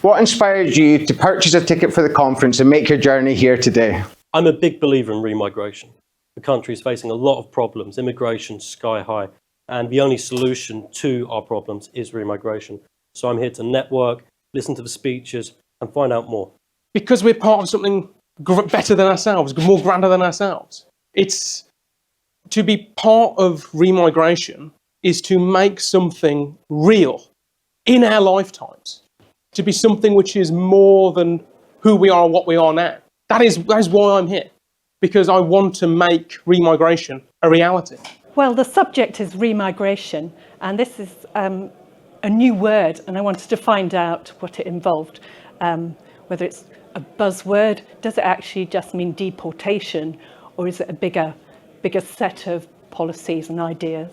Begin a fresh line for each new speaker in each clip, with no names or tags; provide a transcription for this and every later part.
What inspired you to purchase a ticket for the conference and make your journey here today?
I'm a big believer in remigration. The country is facing a lot of problems, immigration sky high, and the only solution to our problems is remigration. So I'm here to network, listen to the speeches, and find out more.
Because we're part of something better than ourselves, more grander than ourselves. It's to be part of remigration is to make something real in our lifetimes, to be something which is more than who we are and what we are now. That is why I'm here, because I want to make remigration a reality.
Well, the subject is remigration, and this is a new word, and I wanted to find out what it involved, whether it's a buzzword, does it actually just mean deportation, or is it a bigger set of policies and ideas?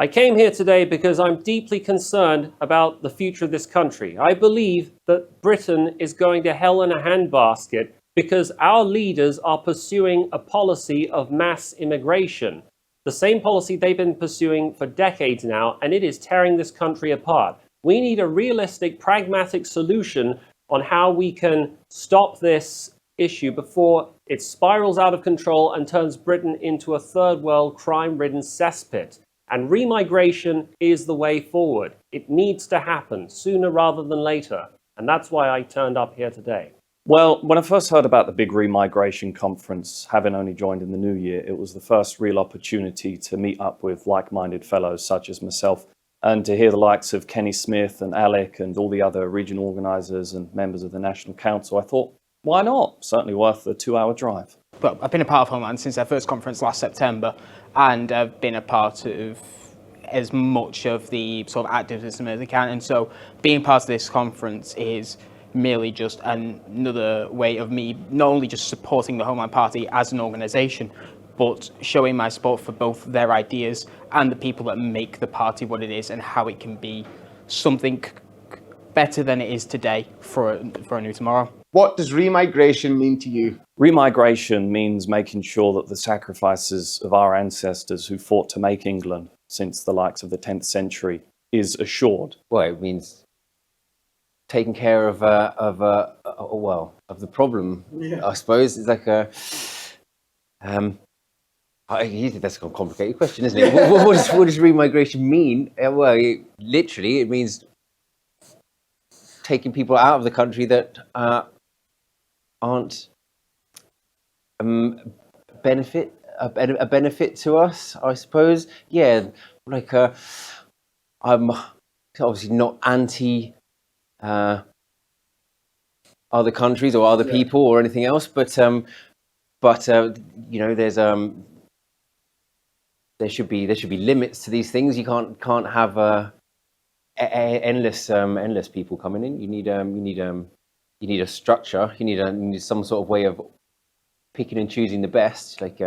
I came here today because I'm deeply concerned about the future of this country. I believe that Britain is going to hell in a handbasket because our leaders are pursuing a policy of mass immigration. The same policy they've been pursuing for decades now, and it is tearing this country apart. We need a realistic, pragmatic solution on how we can stop this issue before it spirals out of control and turns Britain into a third world crime-ridden cesspit. And remigration is the way forward. It needs to happen sooner rather than later. And that's why I turned up here today.
Well, when I first heard about the big remigration conference, having only joined in the new year, it was the first real opportunity to meet up with like-minded fellows such as myself and to hear the likes of Kenny Smith and Alec and all the other regional organisers and members of the National Council. I thought, why not? Certainly worth the 2-hour drive.
Well, I've been a part of Homeland since their first conference last September, and I've been a part of as much of the sort of activism as I can. And so being part of this conference is merely just another way of me not only just supporting the Homeland Party as an organisation, but showing my support for both their ideas and the people that make the party what it is and how it can be something better than it is today for a new tomorrow.
What does remigration mean to you?
Remigration means making sure that the sacrifices of our ancestors who fought to make England since the likes of the 10th century is assured.
Well, it means taking care of the problem. Yeah. I suppose it's like that's a complicated question, isn't it? what does remigration mean? Well, it means taking people out of the country that aren't a benefit to us, I suppose. Yeah, like I'm obviously not anti other countries or other people or anything else, but you know, there should be limits to these things. You can't have endless people coming in. You need a structure. You need some sort of way of picking and choosing the best. Like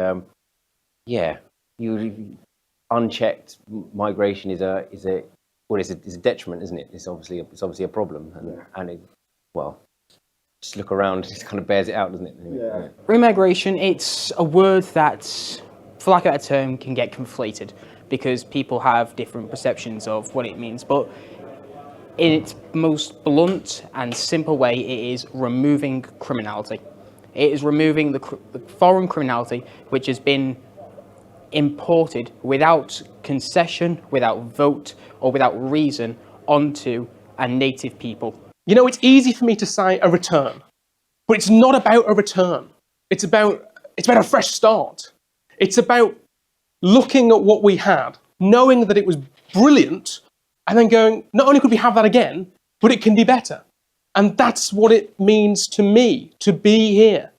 unchecked migration is a detriment, isn't it? It's obviously a problem, and just look around, it kind of bears it out, doesn't it?
Yeah. Remigration, it's a word that, for lack of a term, can get conflated because people have different perceptions of what it means. But in its most blunt and simple way, it is removing criminality. It is removing the foreign criminality which has been imported without concession, without vote, or without reason onto a native people.
You know, it's easy for me to say a return, but it's not about a return. It's about a fresh start. It's about looking at what we had, knowing that it was brilliant, and then going, not only could we have that again, but it can be better. And that's what it means to me, to be here,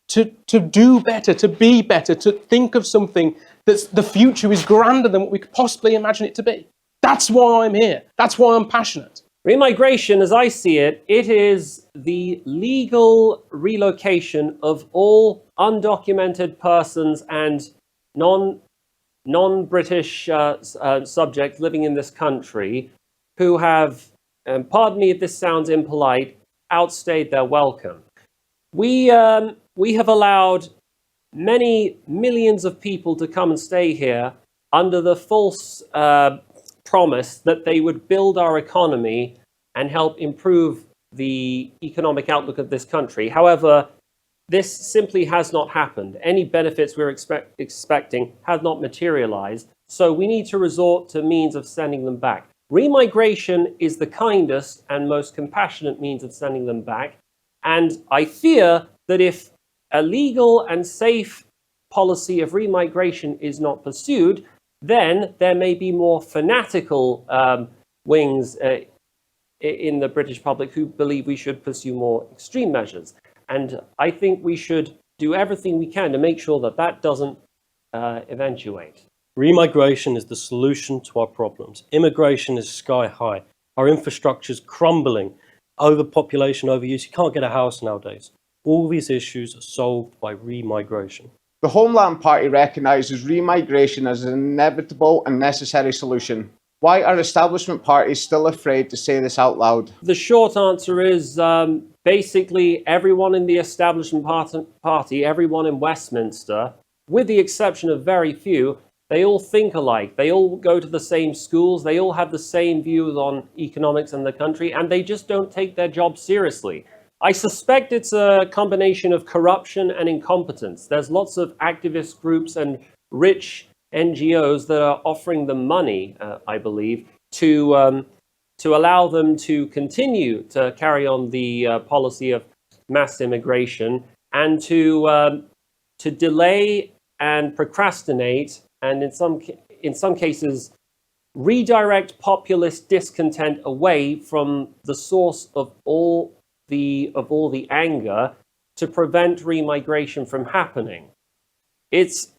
to do better, to be better, to think of something that's the future is grander than what we could possibly imagine it to be. That's why I'm here. That's why I'm passionate.
Remigration, as I see it, it is the legal relocation of all undocumented persons and non-British subjects living in this country who have, pardon me if this sounds impolite, outstayed their welcome. We have allowed many millions of people to come and stay here under the false promise that they would build our economy and help improve the economic outlook of this country. However, this simply has not happened. Any benefits we're expecting have not materialized, so we need to resort to means of sending them back. Remigration is the kindest and most compassionate means of sending them back, and I fear that if a legal and safe policy of remigration is not pursued, then there may be more fanatical wings in the British public who believe we should pursue more extreme measures. And I think we should do everything we can to make sure that that doesn't eventuate.
Remigration is the solution to our problems. Immigration is sky high. Our infrastructure is crumbling. Overpopulation, overuse. You can't get a house nowadays. All these issues are solved by remigration.
The Homeland Party recognises remigration as an inevitable and necessary solution. Why are establishment parties still afraid to say this out loud?
The short answer is basically everyone in the establishment party, everyone in Westminster, with the exception of very few, they all think alike. They all go to the same schools. They all have the same views on economics in the country, and they just don't take their job seriously. I suspect it's a combination of corruption and incompetence. There's lots of activist groups and rich NGOs that are offering them money, I believe, to allow them to continue to carry on the policy of mass immigration and to delay and procrastinate, and in some cases redirect populist discontent away from the source of all the anger to prevent remigration from happening.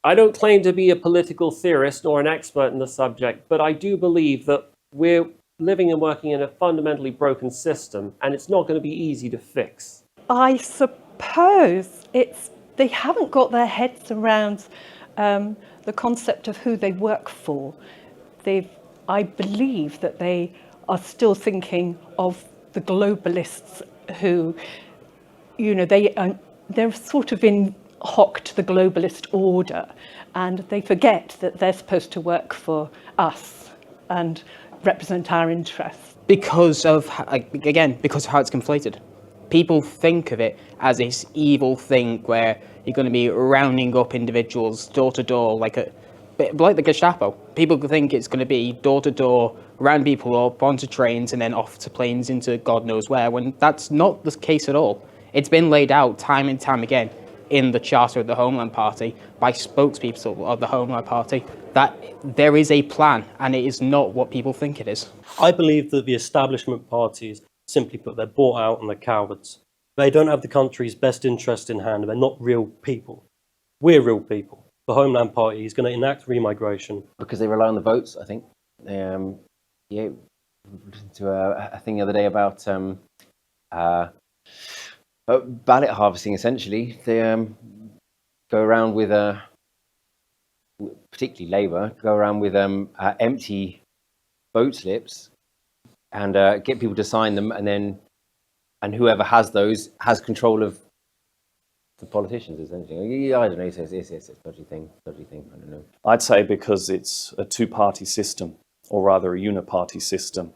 I don't claim to be a political theorist or an expert in the subject, but I do believe that we're living and working in a fundamentally broken system, and it's not going to be easy to fix.
I suppose they haven't got their heads around the concept of who they work for. I believe that they are still thinking of the globalists who, they're sort of in hock to the globalist order, and they forget that they're supposed to work for us and represent our interests.
Because of how it's conflated. People think of it as this evil thing where you're going to be rounding up individuals door to door, like the Gestapo. People think it's going to be door to door, round people up onto trains and then off to planes into God knows where, when that's not the case at all. It's been laid out time and time again in the charter of the Homeland Party by spokespeople of the Homeland Party that there is a plan, and it is not what people think it is.
I believe that the establishment parties, simply put, they're bought out and they're cowards. They don't have the country's best interest in hand, and they're not real people. We're real people. The Homeland Party is going to enact remigration.
Because they rely on the votes, I think. Listened to a thing the other day about ballot harvesting, essentially. They go around with, particularly Labour, go around with empty vote slips and get people to sign them, and whoever has those has control of the politicians, essentially. I don't know, it's a dodgy thing, I don't know.
I'd say because it's a two-party system, or rather a uniparty system.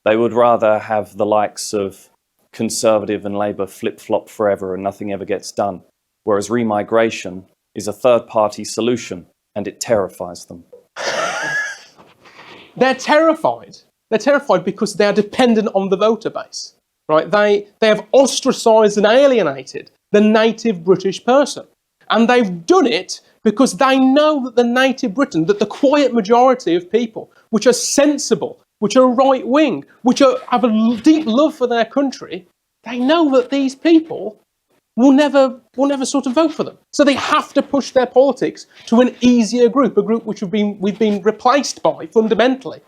They would rather have the likes of Conservative and Labour flip-flop forever and nothing ever gets done, whereas remigration is a third-party solution, and it terrifies them.
They're terrified. They're terrified because they are dependent on the voter base, right? They have ostracised and alienated the native British person. And they've done it because they know that the native Briton, that the quiet majority of people, which are sensible, which are right-wing, which have a deep love for their country, they know that these people will never sort of vote for them. So they have to push their politics to an easier group, a group which we've been replaced by fundamentally.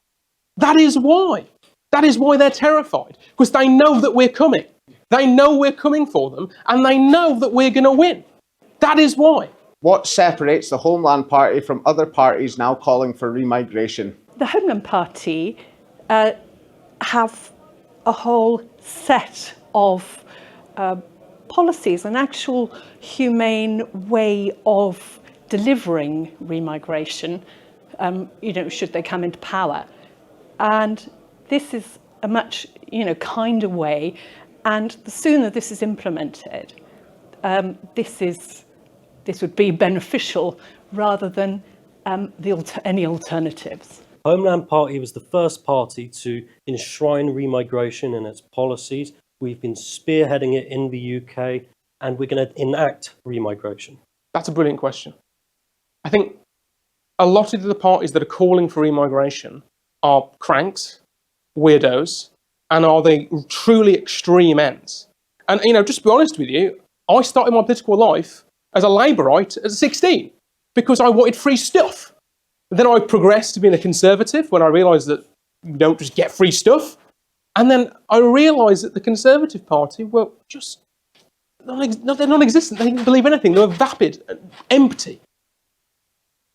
That is why they're terrified, because they know that we're coming. They know we're coming for them, and they know that we're going to win. That is why.
What separates the Homeland Party from other parties now calling for remigration?
The Homeland Party have a whole set of policies, an actual humane way of delivering remigration, should they come into power. And this is a much, kinder way And the sooner this is implemented, this would be beneficial rather than any alternatives.
Homeland Party was the first party to enshrine remigration in its policies. We've been spearheading it in the UK, and we're going to enact remigration.
That's a brilliant question. I think a lot of the parties that are calling for remigration are cranks, weirdos, and are the truly extreme ends. And, just to be honest with you, I started my political life as a Labourite at 16 because I wanted free stuff. Then I progressed to being a Conservative when I realised that you don't just get free stuff. And then I realised that the Conservative Party were just they're non-existent. They didn't believe anything. They were vapid and empty.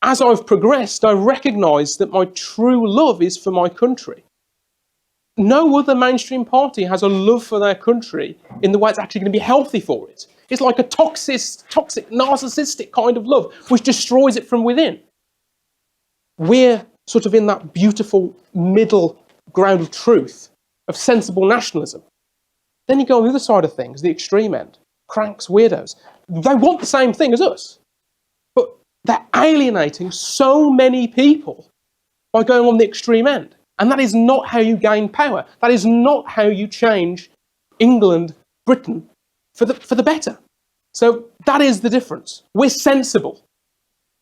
As I've progressed, I recognise that my true love is for my country. No other mainstream party has a love for their country in the way it's actually going to be healthy for it. It's like a toxic, narcissistic kind of love, which destroys it from within. We're sort of in that beautiful middle ground of truth, of sensible nationalism. Then you go on the other side of things, the extreme end. Cranks, weirdos. They want the same thing as us. But they're alienating so many people by going on the extreme end. And that is not how you gain power. That is not how you change England, Britain, for the better. So that is the difference. We're sensible.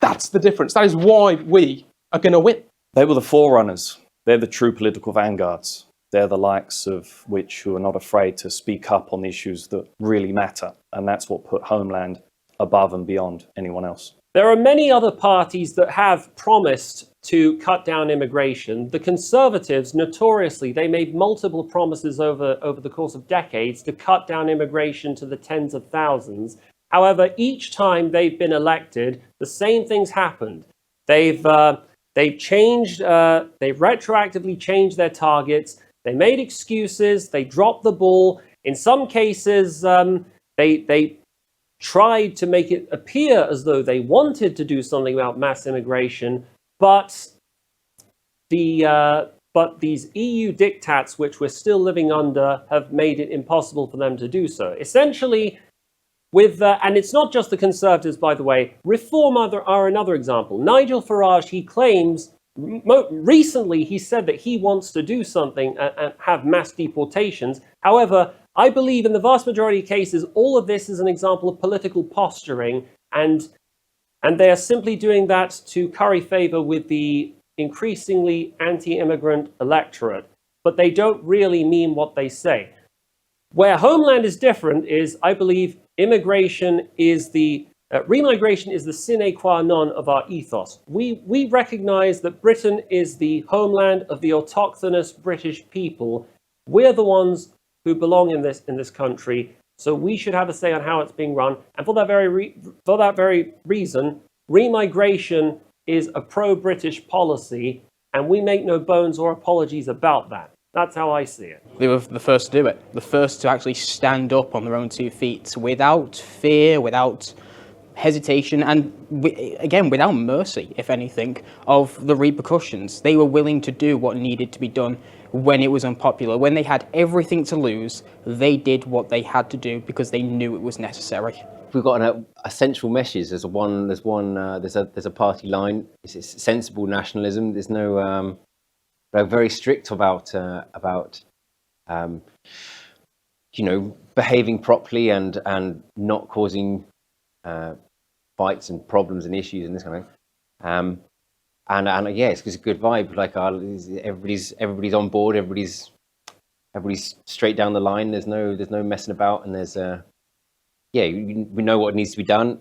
That's the difference. That is why we are going to win.
They were the forerunners. They're the true political vanguards. They're the likes of which who are not afraid to speak up on the issues that really matter. And that's what put Homeland above and beyond anyone else.
There are many other parties that have promised to cut down immigration. The Conservatives, notoriously, they made multiple promises over the course of decades to cut down immigration to the tens of thousands. However, each time they've been elected, the same things happened. They've retroactively changed their targets. They made excuses. They dropped the ball. In some cases, they tried to make it appear as though they wanted to do something about mass immigration, but these EU diktats, which we're still living under, have made it impossible for them to do so. Essentially, and it's not just the Conservatives, by the way, Reform are another example. Nigel Farage, he claims, recently he said that he wants to do something and have mass deportations. However, I believe in the vast majority of cases, all of this is an example of political posturing, and they are simply doing that to curry favor with the increasingly anti-immigrant electorate, but they don't really mean what they say. Where Homeland is different is, I believe, remigration is the sine qua non of our ethos. We recognize that Britain is the homeland of the autochthonous British people. We're the ones who belong in this country, so we should have a say on how it's being run. And for that very reason, remigration is a pro-British policy, and we make no bones or apologies about that. That's how I see it.
They were the first to do it, the first to actually stand up on their own 2 feet without fear, without hesitation, and again, without mercy, if anything, of the repercussions. They were willing to do what needed to be done when it was unpopular. When they had everything to lose, they did what they had to do because they knew it was necessary.
We've got a central message. There's a party line. It's sensible nationalism. There's no. They're very strict about behaving properly and not causing fights and problems and issues and this kind of. And yeah, it's a good vibe. Like everybody's on board. Everybody's straight down the line. There's no messing about, and there's we know what needs to be done.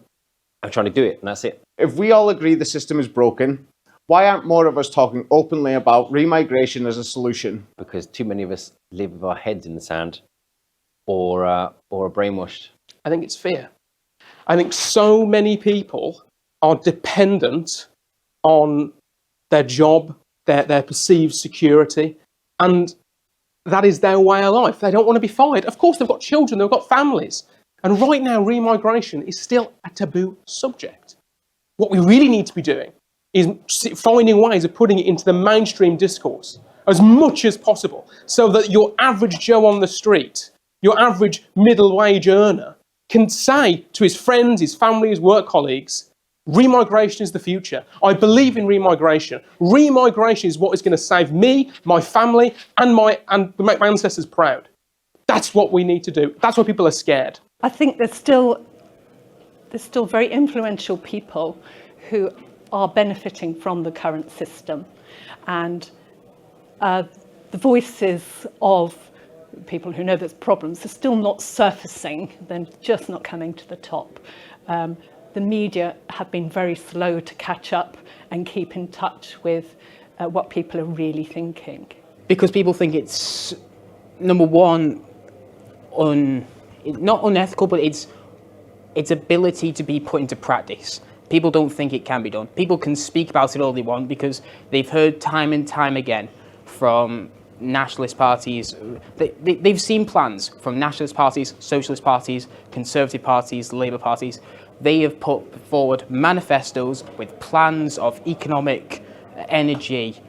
I'm trying to do it, and that's it.
If we all agree the system is broken, why aren't more of us talking openly about remigration as a solution?
Because too many of us live with our heads in the sand, or are brainwashed.
I think it's fear. I think so many people are dependent on their job, their perceived security, and that is their way of life. They don't want to be fired. Of course, they've got children, they've got families. And right now, remigration is still a taboo subject. What we really need to be doing is finding ways of putting it into the mainstream discourse as much as possible, so that your average Joe on the street your average middle wage earner can say to his friends, his family, his work colleagues, remigration is the future. I believe in remigration. Remigration is what is going to save me, my family, and make my ancestors proud. That's what we need to do. That's why people are scared.
I think there's still very influential people who are benefiting from the current system, and the voices of people who know there's problems are still not surfacing. They're just not coming to the top. The media have been very slow to catch up and keep in touch with what people are really thinking.
Because people think it's, number one, not unethical, but its ability to be put into practice. People don't think it can be done. People can speak about it all they want because they've heard time and time again from nationalist parties. They've seen plans from nationalist parties, socialist parties, conservative parties, Labour parties. They have put forward manifestos with plans of economic, energy,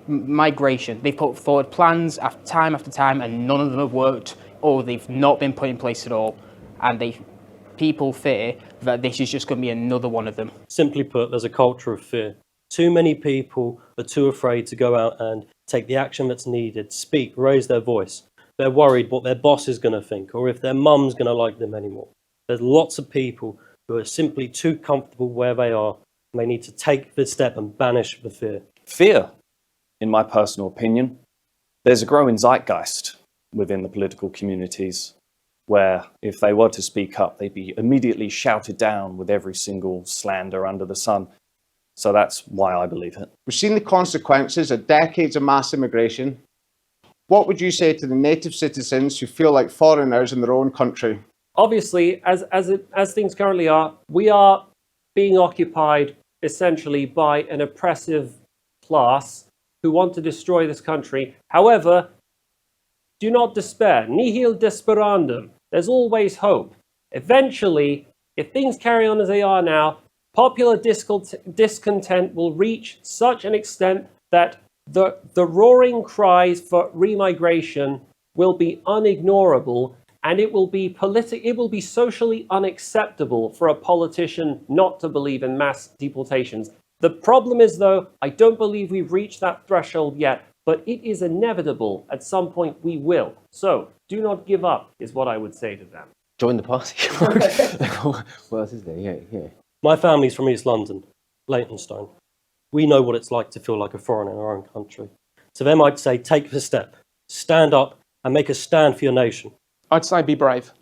migration. They've put forward plans after time, and none of them have worked, or they've not been put in place at all. And people fear that this is just going to be another one of them.
Simply put, there's a culture of fear. Too many people are too afraid to go out and take the action that's needed, speak, raise their voice. They're worried what their boss is going to think, or if their mum's going to like them anymore. There's lots of people who are simply too comfortable where they are, and they need to take the step and banish the fear.
Fear, in my personal opinion, there's a growing zeitgeist within the political communities where if they were to speak up, they'd be immediately shouted down with every single slander under the sun. So that's why I believe it.
We've seen the consequences of decades of mass immigration. What would you say to the native citizens who feel like foreigners in their own country?
Obviously, as things currently are, we are being occupied essentially by an oppressive class who want to destroy this country. However, do not despair. Nihil desperandum. There's always hope. Eventually, if things carry on as they are now, popular discontent will reach such an extent that the roaring cries for remigration will be unignorable, and it will be socially unacceptable for a politician not to believe in mass deportations. The problem is, though, I don't believe we've reached that threshold yet, but it is inevitable. At some point we will. So do not give up, is what I would say to them.
Join the party. What else is there? Yeah.
My family's from East London, Leytonstone. We know what it's like to feel like a foreigner in our own country. To them, I'd say, take the step, stand up and make a stand for your nation.
I'd say be brave.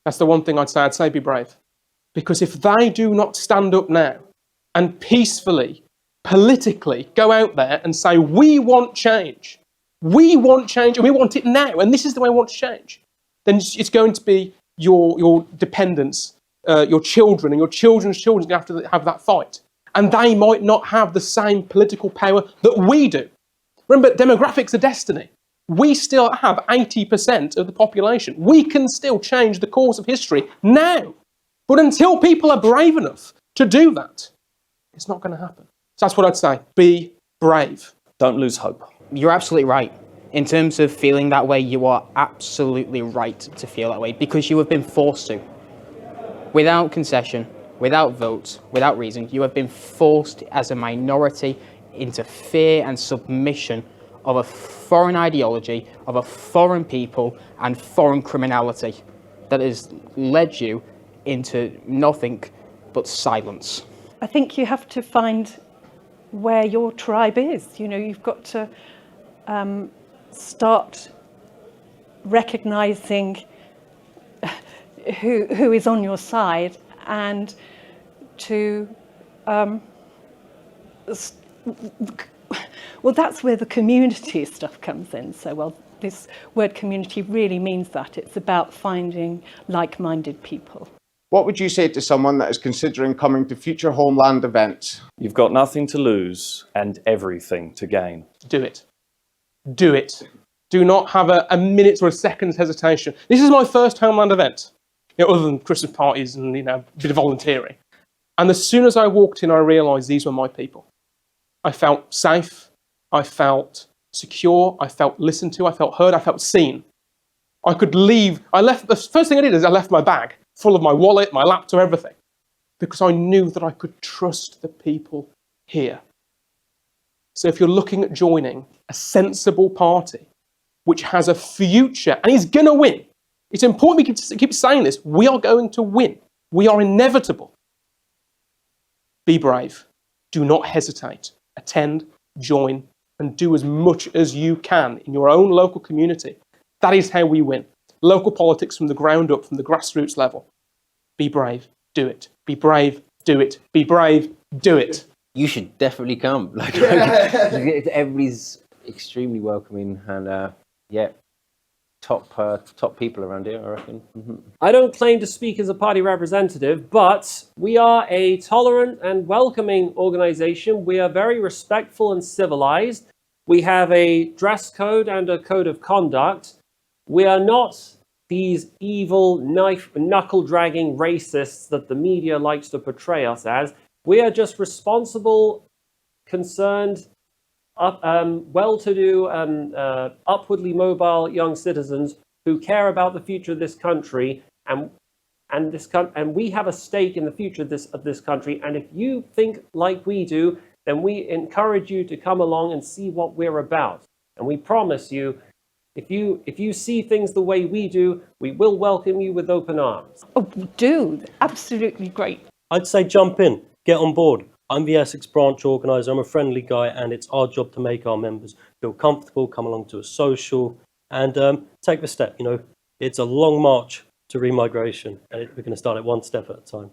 That's the one thing I'd say. I'd say be brave. Because if they do not stand up now and peacefully, politically go out there and say, we want change, and we want it now, and this is the way we want to change, then it's going to be your dependents, your children and your children's children going to have that fight. And they might not have the same political power that we do. Remember, demographics are destiny. We still have 80% of the population. We can still change the course of history now. But until people are brave enough to do that, it's not going to happen. So that's what I'd say. Be brave.
Don't lose hope.
You're absolutely right. In terms of feeling that way, you are absolutely right to feel that way because you have been forced to. Without concession, without votes, without reason, you have been forced as a minority into fear and submission of a foreign ideology, of a foreign people and foreign criminality that has led you into nothing but silence.
I think you have to find where your tribe is. You know, you've got to start recognising who is on your side and to well, that's where the community stuff comes in. So, well, this word community really means that. It's about finding like-minded people.
What would you say to someone that is considering coming to future Homeland events?
You've got nothing to lose and everything to gain.
Do it. Do it. Do not have a minute's or a second's hesitation. This is my first Homeland event, other than Christmas parties and a bit of volunteering. And as soon as I walked in, I realised these were my people. I felt safe. I felt secure. I felt listened to. I felt heard. I felt seen. I could leave. The first thing I did is I left my bag full of my wallet, my laptop, everything, because I knew that I could trust the people here. So if you're looking at joining a sensible party which has a future and is going to win, it's important we keep saying this. We are going to win. We are inevitable. Be brave. Do not hesitate. Attend, join, and do as much as you can in your own local community. That is how we win. Local politics from the ground up, from the grassroots level. Be brave. Do it. Be brave. Do it. Be brave. Do it.
You should definitely come. Like, everybody's extremely welcoming, and top people around here, I reckon. Mm-hmm.
I don't claim to speak as a party representative, but we are a tolerant and welcoming organization. We are very respectful and civilized. We have a dress code and a code of conduct. We are not these evil, knuckle-dragging racists that the media likes to portray us as. We are just responsible, concerned, well-to-do, upwardly mobile young citizens who care about the future of this country, and we have a stake in the future of this country. And if you think like we do, then we encourage you to come along and see what we're about. And we promise you, if you see things the way we do, we will welcome you with open arms.
Oh, do. Absolutely great.
I'd say jump in, get on board. I'm the Essex branch organiser. I'm a friendly guy, and it's our job to make our members feel comfortable, come along to a social, and take the step. You know, it's a long march to remigration, and we're going to start it one step at a time.